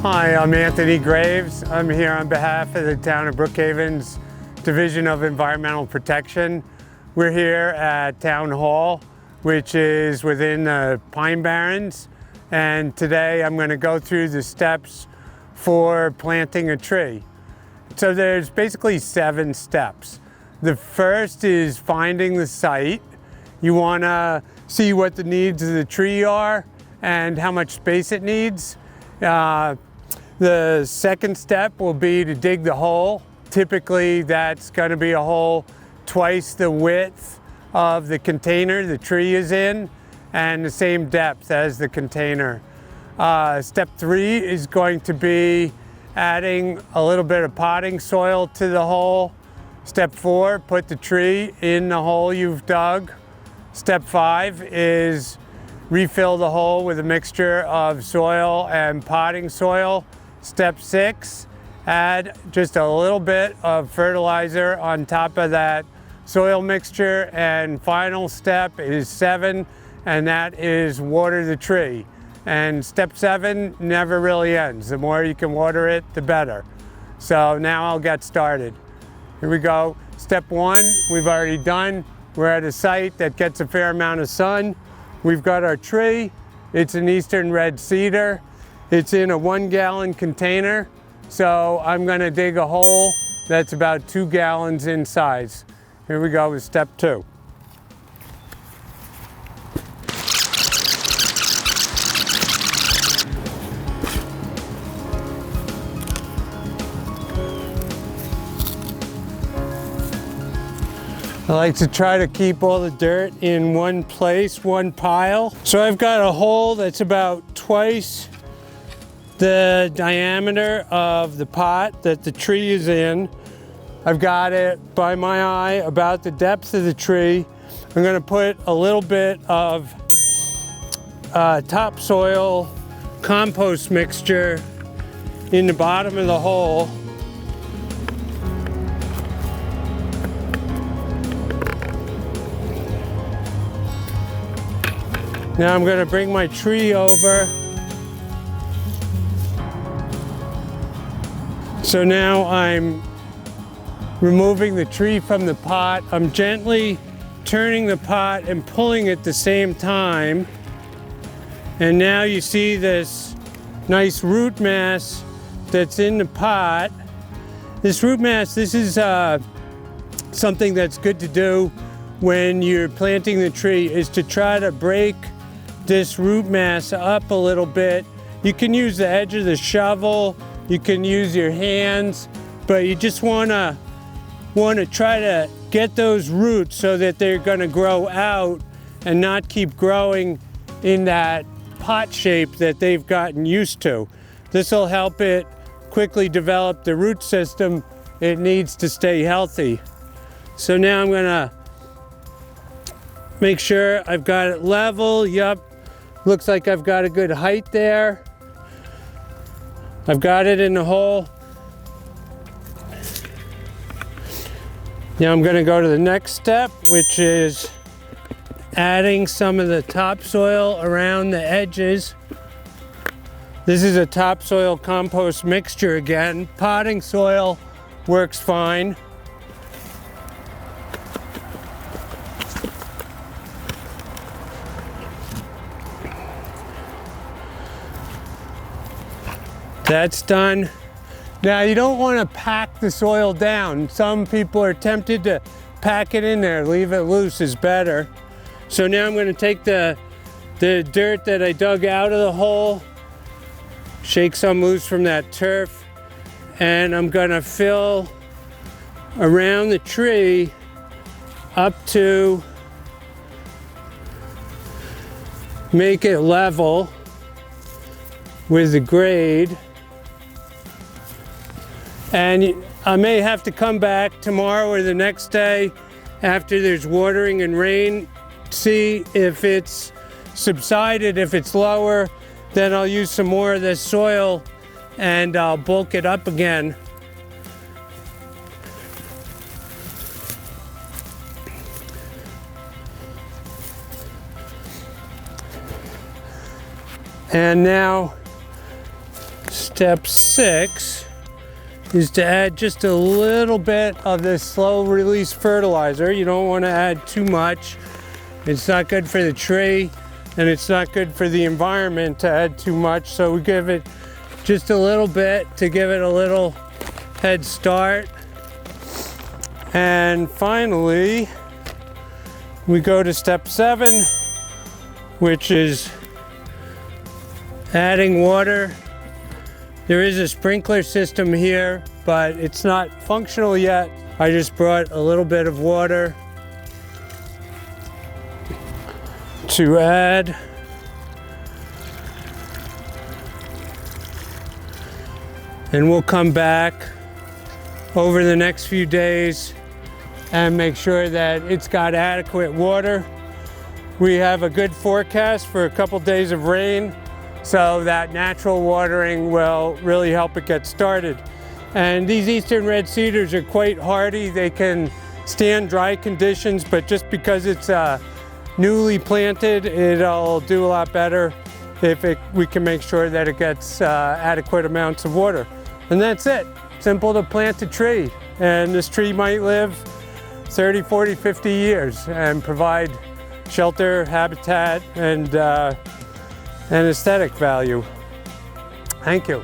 Hi, I'm Anthony Graves. I'm here on behalf of the town of Brookhaven's Division of Environmental Protection. We're here at Town Hall, which is within the Pine Barrens, and today I'm going to go through the steps for planting a tree. So there's basically 7 steps. The first is finding the site. You want to see what the needs of the tree are and how much space it needs. The second step will be to dig the hole. Typically that's going to be a hole twice the width of the container the tree is in and the same depth as the container. Step 3 is going to be adding a little bit of potting soil to the hole. Step 4, put the tree in the hole you've dug. Step 5 is refill the hole with a mixture of soil and potting soil. Step 6, add just a little bit of fertilizer on top of that soil mixture. And final step is 7, and that is water the tree. And step 7 never really ends. The more you can water it, the better. So now I'll get started. Here we go. Step 1, we've already done. We're at a site that gets a fair amount of sun. We've got our tree. It's an eastern red cedar. It's in a 1-gallon container. So I'm gonna dig a hole that's about 2 gallons in size. Here we go with step 2. I like to try to keep all the dirt in one place, one pile. So I've got a hole that's about twice the diameter of the pot that the tree is in. I've got it by my eye about the depth of the tree. I'm going to put a little bit of topsoil compost mixture in the bottom of the hole. Now I'm going to bring my tree over. So now I'm removing the tree from the pot. I'm gently turning the pot and pulling at the same time. And now you see this nice root mass that's in the pot. This root mass, this is something that's good to do when you're planting the tree, is to try to break this root mass up a little bit. You can use the edge of the shovel, you can use your hands, but you just want to try to get those roots so that they're going to grow out and not keep growing in that pot shape that they've gotten used to. This will help it quickly develop the root system it needs to stay healthy. So now I'm going to make sure I've got it level. Yup, looks like I've got a good height there. I've got it in the hole. Now I'm going to go to the next step, which is adding some of the topsoil around the edges. This is a topsoil compost mixture again. Potting soil works fine. That's done. Now you don't want to pack the soil down. Some people are tempted to pack it in there. Leave it loose is better. So now I'm going to take the dirt that I dug out of the hole, shake some loose from that turf, and I'm going to fill around the tree up to make it level with the grade. And I may have to come back tomorrow or the next day after there's watering and rain, see if it's subsided. If it's lower, then I'll use some more of this soil and I'll bulk it up again. And now Step 6 is to add just a little bit of this slow release fertilizer. You don't want to add too much. It's not good for the tree, and it's not good for the environment to add too much. So we give it just a little bit to give it a little head start. And finally, we go to step 7, which is adding water. There is a sprinkler system here, but it's not functional yet. I just brought a little bit of water to add. And we'll come back over the next few days and make sure that it's got adequate water. We have a good forecast for a couple days of rain, so that natural watering will really help it get started. And these eastern red cedars are quite hardy. They can stand dry conditions, but just because it's newly planted, it'll do a lot better if we can make sure that it gets adequate amounts of water. And that's it. Simple to plant a tree. And this tree might live 30, 40, 50 years and provide shelter, habitat, and aesthetic value. Thank you.